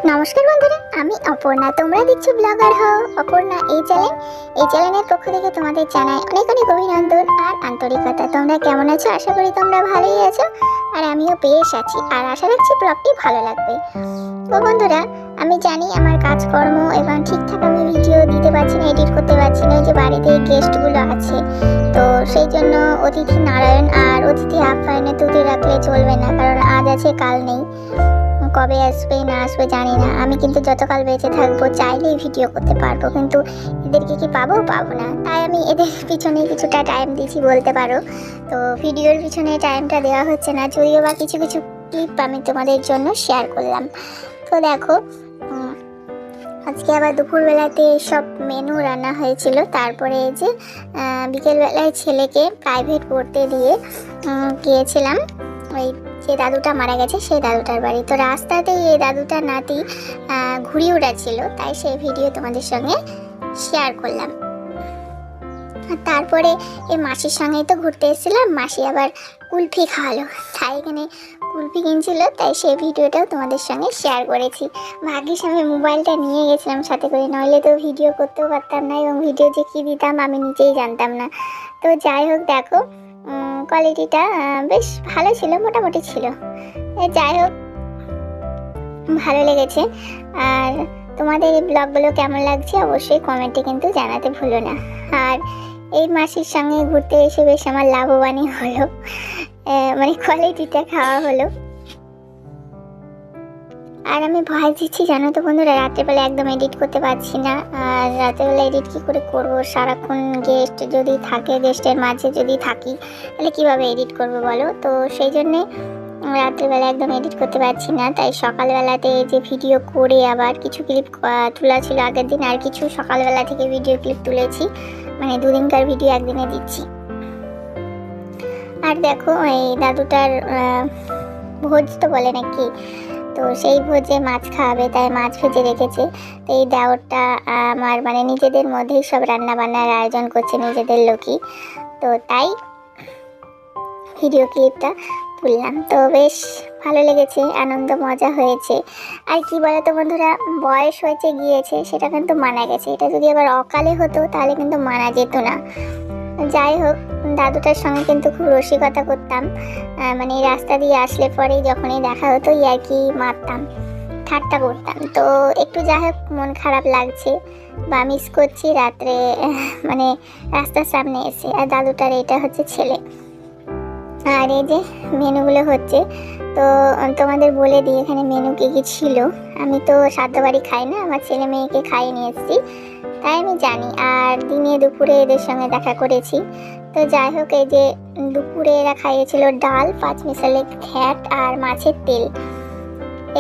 নমস্কার বন্ধুরা, আমি অপর্ণা। তোমরা দেখছো ব্লগার হও অপর্ণা এই চ্যানেলের পক্ষ থেকে তোমাদের জানাই অনেক অনেক অভিনন্দন আর আন্তরিকতা। তোমরা কেমন আছো? আশা করি তোমরা ভালোই আছো, আর আমিও বেশ আছি, আর আশা রাখছি ব্লগটি ভালো লাগবে। তো বন্ধুরা, আমি জানি আমার কাজকর্ম এবং ঠিকঠাক আমি ভিডিও দিতে পারছি না, এডিট করতে পারছি না। যে বাড়িতে গেস্টগুলো আছে, তো সেই জন্য অতিথি নারায়ণ আর অতিথি আপ্যায়নে তুলে রাখলে চলবে না, কারণ আজ আছে কাল নেই। কবে আসবে না আসবে জানি না। আমি কিন্তু যতকাল বেঁচে থাকবো চাইলেই ভিডিও করতে পারবো, কিন্তু এদেরকে কি পাবো না। তাই আমি এদের পিছনে কিছুটা টাইম দিয়েছি বলতে পারো। তো ভিডিওর পিছনে টাইমটা দেওয়া হচ্ছে না, যদিও বা কিছু কিছু ক্লিপ আমি তোমাদের জন্য শেয়ার করলাম। তো দেখো, আজকে আবার দুপুরবেলাতে সব মেনু রান্না হয়েছিল। তারপরে যে বিকেলবেলায় ছেলেকে প্রাইভেট পড়তে দিয়ে গিয়েছিলাম ওই যে দাদুটা মারা গেছে সেই দাদুটার বাড়ি। তো রাস্তাতেই এই দাদুটার নাতি ঘুড়ি উড়াচ্ছিল, তাই সেই ভিডিও তোমাদের সঙ্গে শেয়ার করলাম। তারপরে এই মাসির সঙ্গেই তো ঘুরতে এসেছিলাম, মাসি আবার কুলফি খাওয়ালো, তাই এখানে কুলফি কিনছিল, তাই সেই ভিডিওটাও তোমাদের সঙ্গে শেয়ার করেছি। ভাগ্যিস আমি মোবাইলটা নিয়ে গেছিলাম সাথে করে, নইলে তো ভিডিও করতেও পারতাম না, এবং ভিডিও যে কী দিতাম আমি নিজেই জানতাম না। তো যাই হোক, দেখো কোয়ালিটিটা বেশ ভালো ছিল, মোটামুটি ছিল। যাই হোক, ভালো লেগেছে। আর তোমাদের এই ব্লগগুলো কেমন লাগছে অবশ্যই কমেন্টে কিন্তু জানাতে ভুলো না। আর এই মাসির সঙ্গে ঘুরতে এসে বেশ আমার লাভবানই হলো, মানে কোয়ালিটিটা খাওয়া হলো। আর আমি ভয় দিচ্ছি জানো তো বন্ধুরা, রাত্রেবেলা একদম এডিট করতে পারছি না। আর রাত্রেবেলা এডিট কী করে করবো? সারাক্ষণ গেস্ট যদি থাকে, গেস্টের মাঝে যদি থাকি, তাহলে কীভাবে এডিট করবো বলো? তো সেই জন্যে রাত্রেবেলা একদম এডিট করতে পারছি না। তাই সকালবেলাতে যে ভিডিও করে আবার কিছু ক্লিপ তোলা ছিল আগের দিন, আর কিছু সকালবেলা থেকে ভিডিও ক্লিপ তুলেছি, মানে দুদিনকার ভিডিও একদিনে দিচ্ছি। আর দেখো, এই দাদুটার ভোজ তো বলে নাকি, তো সেই ভোজে মাছ খাওয়াবে, তাই মাছ ভেজে রেখেছে। তো এই দেওরটা আমার মানে নিজেদের মধ্যেই সব রান্না বান্নার আয়োজন করছে, নিজেদের লোকই। তো তাই ভিডিও ক্লিপটা তুললাম। তো বেশ ভালো লেগেছে, আনন্দ মজা হয়েছে। আর কি বলো তো বন্ধুরা, বয়স হয়েছে গিয়েছে সেটা কিন্তু মানা গেছে, এটা যদি আবার অকালে হতো তাহলে কিন্তু মানা যেত না। যাই হোক, দাদুটার সঙ্গে কিন্তু খুব রসিকতা করতাম, মানে রাস্তা দিয়ে আসলে পরে যখনই দেখা হতো আর কি মারতাম, ঠাট্টা করতাম। তো একটু যাই হোক মন খারাপ লাগছে বা মিস করছি রাত্রে, মানে রাস্তার সামনে এসে। আর দাদুটার এটা হচ্ছে ছেলে। আর এই যে মেনুগুলো হচ্ছে, তো তোমাদের বলে দিই এখানে মেনু কী কী ছিল। আমি তো সাধ্য বাড়ি খাই না, আমার ছেলে মেয়েকে খাইয়ে নিয়ে এসেছি, তাই আমি জানি। আর দিনে দুপুরে এদের সঙ্গে দেখা করেছি। তো যাই হোক, এই যে দুপুরে এরা খাইয়েছিল ডাল, 5 মিশালি ঘ্যাট আর মাছের তেল,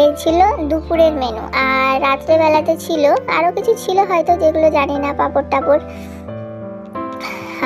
এই ছিল দুপুরের মেনু। আর রাত্রেবেলাতে ছিল আরও কিছু ছিল হয়তো, যেগুলো জানি না, পাঁপড় টাপড়।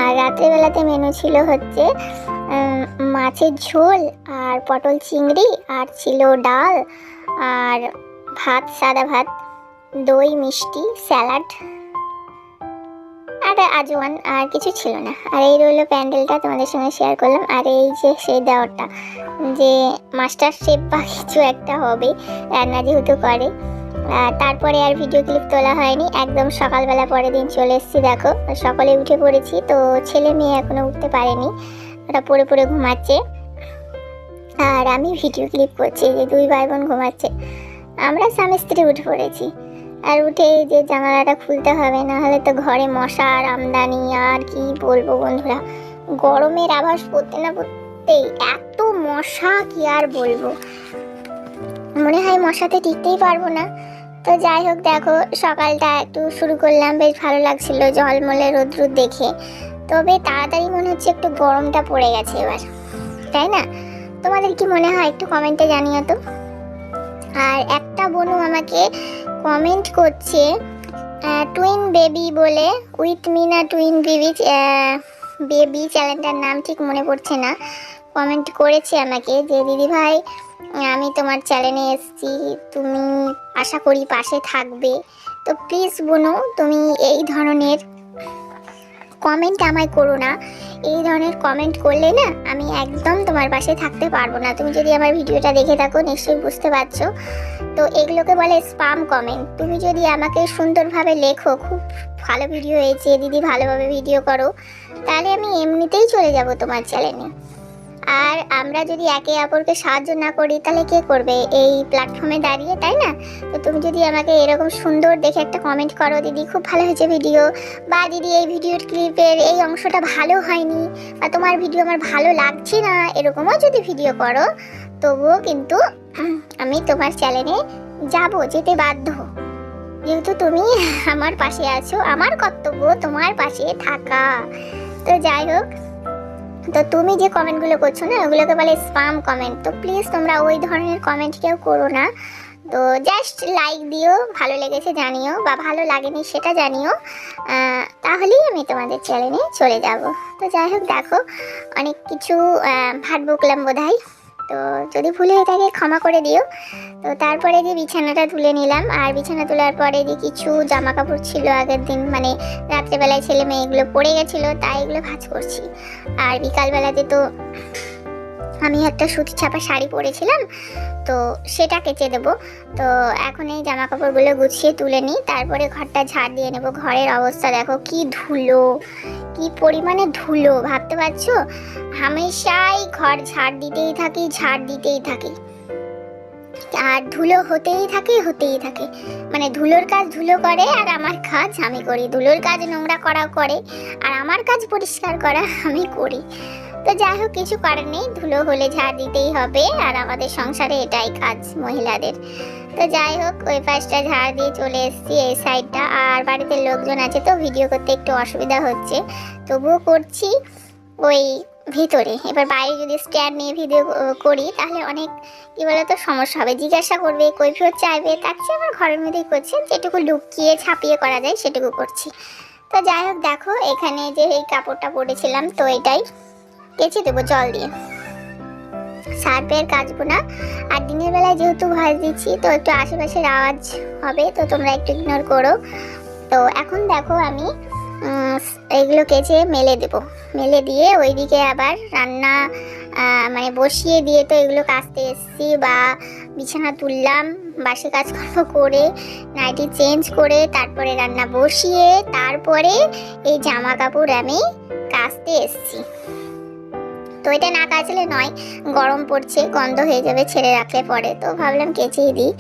আর রাত্রেবেলাতে মেনু ছিল হচ্ছে মাছের ঝোল আর পটল চিংড়ি, আর ছিল ডাল আর ভাত, সাদা ভাত, দই, মিষ্টি, স্যালাড আর আজওয়ান, আর কিছু ছিল না। আর এই রইলো প্যান্ডেলটা, তোমাদের সঙ্গে শেয়ার করলাম। আর এই যে সেই দেওয়ারটা, যে মাস্টার শেফ বা কিছু একটা হবে, রান্না যেহেতু করে। তারপরে আর ভিডিও ক্লিপ তোলা হয়নি, একদম সকালবেলা পরের দিন চলে এসেছি। দেখো সকালে উঠে পড়েছি, তো ছেলে মেয়ে এখনও উঠতে পারেনি, ওরা পড়ে পড়ে ঘুমাচ্ছে। আর আমি ভিডিও ক্লিপ করছি, যে 2 ভাই বোন ঘুমাচ্ছে, আমরা স্বামী স্ত্রী উঠে পড়েছি। আর উঠে যে জানালাটা খুলতে হবে, না হলে তো ঘরে মশার আমদানি। আর কি বলবো বন্ধুরা, গরমের আভাস পড়তে না পড়তেই এত মশা, কি আর বলবো, মনে হয় মশাতে টিকতেই পারবো না। তো যাই হোক, দেখো সকালটা একটু শুরু করলাম, বেশ ভালো লাগছিল ঝলমলে রোদ্র দেখে। তবে তাড়াতাড়ি মনে হচ্ছে একটু গরমটা পড়ে গেছে এবার, তাই না? তোমাদের কি মনে হয় একটু কমেন্টে জানিও তো। আর একটা বোনু আমাকে কমেন্ট করছে টুইন বেবি বলে, উইথ মিনা টুইন বেবি চ্যানেলটার নাম ঠিক মনে পড়ছে না, কমেন্ট করেছে আমাকে যে দিদি ভাই আমি তোমার চ্যানেলে এসেছি, তুমি আশা করি পাশে থাকবে। তো প্লিজ বোনু, তুমি এই ধরনের কমেন্ট আমায় করো না। এই ধরনের কমেন্ট করলে না আমি একদম তোমার পাশে থাকতে পারবো না। তুমি যদি আমার ভিডিওটা দেখে থাকো নিশ্চয়ই বুঝতে পারছো। তো এগুলোকে বলে স্পাম কমেন্ট। তুমি যদি আমাকে সুন্দরভাবে লেখো, খুব ভালো ভিডিও হয়েছে দিদি, ভালোভাবে ভিডিও করো, তাহলে আমি এমনিতেই চলে যাব তোমার চ্যানেলে। আর আমরা যদি একে অপরকে সাহায্য না করি তাহলে কে করবে এই প্ল্যাটফর্মে দাঁড়িয়ে, তাই না? তো তুমি যদি আমাকে এরকম সুন্দর দেখে একটা কমেন্ট করো, দিদি খুব ভালো হয়েছে ভিডিও, বা দিদি এই ভিডিওর ক্লিপের এই অংশটা ভালো হয়নি, বা তোমার ভিডিও আমার ভালো লাগছে না, এরকমও যদি ভিডিও করো, তবুও কিন্তু আমি তোমার চ্যানেলে যাব, যেতে বাধ্য। যেহেতু তুমি আমার পাশে আছো, আমার কর্তব্য তোমার পাশে থাকা। তো যাই হোক, তো তুমি যে কমেন্টগুলো করছো না ওগুলোকে বলে স্পাম কমেন্ট। তো প্লিজ তোমরা ওই ধরনের কমেন্ট কেউ করো না। তো জাস্ট লাইক দিও, ভালো লেগেছে জানিও, বা ভালো লাগেনি সেটা জানিও, তাহলেই আমি তোমাদের চ্যানেলে চলে যাব। তো যাই হোক, দেখো অনেক কিছু ভাট বকলাম বোধহয়, তো যদি ভুল হয়ে থাকে ক্ষমা করে দিও। তো তারপরে যে বিছানাটা তুলে নিলাম, আর বিছানা তোলার পরে যে কিছু জামা কাপড় ছিল আগের দিন, মানে রাত্রেবেলায় ছেলে মেয়ে এগুলো পড়ে গেছিলো, তাই এগুলো ভাঁজ করছি। আর বিকালবেলাতে তো আমি একটা সুতি ছাপা শাড়ি পরেছিলাম, তো সেটা কেচে দেবো। তো এখন এই জামা কাপড়গুলো গুছিয়ে তুলে নিই, তারপরে ঘরটা ঝাড় দিয়ে নেবো। ঘরের অবস্থা দেখো কি ধুলো, কি পরিমাণে ধুলো, ভাবতে পারছো? হামেশাই ঘর ঝাড় দিতেই থাকি, আর ধুলো হতেই থাকে। মানে ধুলোর কাজ ধুলো করে, আর আমার কাজ আমি করি। ধুলোর কাজ নোংরা করা করে, আর আমার কাজ পরিষ্কার করা আমি করি। তো যাই হোক, কিছু করার নেই, ধুলো হলে ঝাড় দিতেই হবে, আর আমাদের সংসারে এটাই কাজ মহিলাদের। তো যাই হোক, ওই পাশটা ঝাড় দিয়ে চলে এসেছি এই সাইডটা। আর বাড়িতে লোকজন আছে তো ভিডিও করতে একটু অসুবিধা হচ্ছে, তবুও করছি ওই ভিতরে। এবার বাইরে যদি স্ট্যান্ড নিয়ে ভিডিও করি তাহলে অনেক কী বলতো সমস্যা হবে, জিজ্ঞাসা করবে, কৈফিয়ত চাইবে। তার চেয়ে আমার ঘরের মধ্যেই করছি, যেটুকু লুকিয়ে ছাপিয়ে করা যায় সেটুকু করছি। তো যাই হোক, দেখো এখানে যে এই কাপড়টা পরেছিলাম, তো এটাই কেচে দেবো জল দিয়ে, সার্ফের কাচবো না। আর দিনের বেলায় যেহেতু ভাঁজ দিচ্ছি, তো একটু আশেপাশের আওয়াজ হবে, তো তোমরা একটু ইগনোর করো। তো এখন দেখো আমি এগুলো কেচে মেলে দেবো, মেলে দিয়ে ওইদিকে আবার রান্না মানে বসিয়ে দিয়ে তো এগুলো কাচতে এসেছি, বা বিছানা তুললাম, বাসি কাজকর্ম করে নাইটি চেঞ্জ করে তারপরে রান্না বসিয়ে তারপরে এই জামা কাপড় আমি কাচতে এসেছি। তো এটা না কাচলে নয়, গরম পড়ছে, গন্ধ হয়ে যাবে ছেড়ে রাখলে পরে। তো ভাবলাম কেচেই দিই,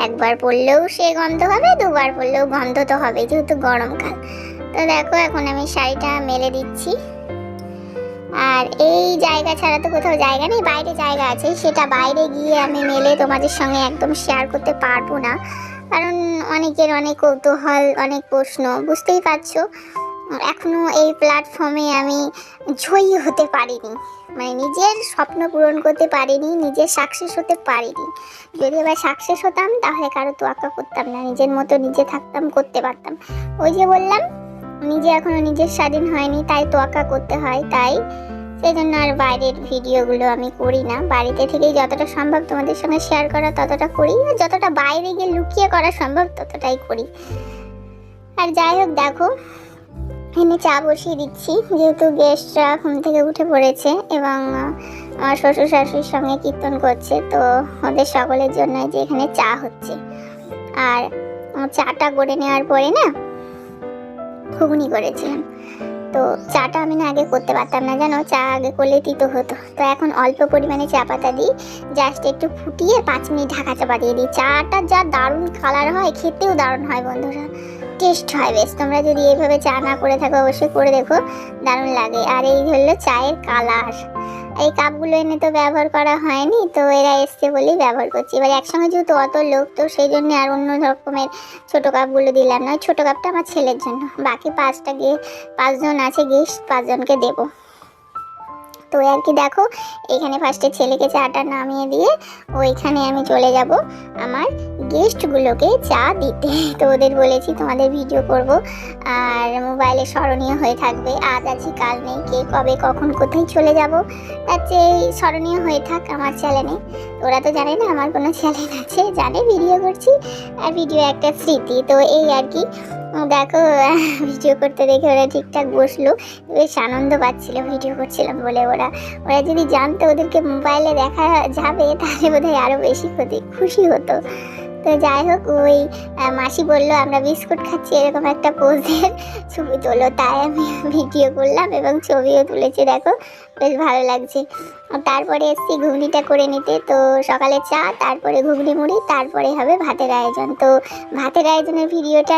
একবার পরলেও সে গন্ধ হবে, দুবার পরলেও গন্ধ তো হবে, যেহেতু গরমকাল। তো দেখো এখন আমি শাড়িটা মেলে দিচ্ছি। আর এই জায়গা ছাড়া তো কোথাও জায়গা নেই, বাইরে জায়গা আছে, সেটা বাইরে গিয়ে আমি মেলে তোমাদের সঙ্গে একদম শেয়ার করতে পারবো না, কারণ অনেকের অনেক কৌতূহল, অনেক প্রশ্ন, বুঝতেই পারছো। এখনো এই প্ল্যাটফর্মে আমি জয়ী হতে পারিনি, মানে নিজের স্বপ্ন পূরণ করতে পারিনি, নিজের সাকসেস হতে পারিনি। যদি এবার সাকসেস হতাম তাহলে কারো তোয়াক্কা করতাম না, নিজের মতো নিজে থাকতাম, করতে পারতাম। ওই যে বললাম, নিজে এখনো নিজের স্বাধীন হয়নি, তাই তোয়াক্কা করতে হয়। তাই সেই জন্য আর বাইরের ভিডিওগুলো আমি করি না, বাড়িতে থেকেই যতটা সম্ভব তোমাদের সঙ্গে শেয়ার করা ততটা করি, আর যতটা বাইরে গিয়ে লুকিয়ে করা সম্ভব ততটাই করি। আর যাই হোক, দেখো এনে চা বসিয়ে দিচ্ছি, যেহেতু গেস্টরা ঘুম থেকে উঠে পড়েছে এবং আমার শ্বশুর শাশুড়ির সঙ্গে কীর্তন করছে, তো ওদের সকলের জন্য যে এখানে চা হচ্ছে। আর চাটা করে নেওয়ার পরে না ঘুগনি করেছিলাম, তো চাটা আমি না আগে করতে পারতাম না, জানো, চা আগে করলে তিতো হতো। তো এখন অল্প পরিমাণে চা পাতা দিই, জাস্ট একটু ফুটিয়ে 5 মিনিট ঢাকা চাপা দিয়ে দিই। চাটা যা দারুণ কালার হয়, খেতেও দারুণ হয় বন্ধুরা, টেস্ট হয় বেশ। তোমরা যদি এইভাবে চা না করে থাকো অবশ্যই করে দেখো, দারুণ লাগে। আর এই হলো চায়ের কালার। এই কাপগুলো এনে তো ব্যবহার করা হয়নি, তো এরা এসছে বলেই ব্যবহার করছি। এবার একসঙ্গে যেহেতু অত লোক, তো সেই জন্য আর অন্য রকমের ছোটো কাপগুলো দিলাম না। ছোটো কাপটা আমার ছেলের জন্য, বাকি 5 জন আছে গেস্ট, 5 জনকে দেবো। তো আর কি, দেখো এখানে ফার্স্টে ছেলেকে চাটা নামিয়ে দিয়ে ওইখানে আমি চলে যাব আমার গেস্টগুলোকে চা দিতে। তো ওদের বলেছি তোমাদের ভিডিও করব, আর মোবাইলে স্মরণীয় হয়ে থাকবে, আজ আছি কাল নেই, কে কবে কখন কোথায় চলে যাব, তার চেয়ে স্মরণীয় হয়ে থাক আমার চ্যানেলে। ওরা তো জানে না আমার কোনো চ্যানেল আছে, জানে ভিডিও করছি, আর ভিডিও একটা স্মৃতি। তো এই আর কি, দেখো ভিডিও করতে দেখে ওরা ঠিকঠাক বসলো, বেশ আনন্দ পাচ্ছিল ভিডিও করছিলাম বলে। ওরা ওরা যদি জানতো ওদেরকে মোবাইলে দেখা যাবে তাহলে বোধহয় আরও বেশি খুশি হতো। তো যাই হোক, ওই মাসি বললো আমরা বিস্কুট খাচ্ছি এরকম একটা পোজের ছবি তোলো, তাই আমি ভিডিও করলাম এবং ছবিও তুলেছি। দেখো বেশ ভালো লাগছে। তারপরে এসছি ঘুগনিটা করে নিতে। তো সকালে চা, তারপরে ঘুগনি মুড়ি, তারপরে হবে ভাতের আয়োজন। তো ভাতের আয়োজনের ভিডিওটা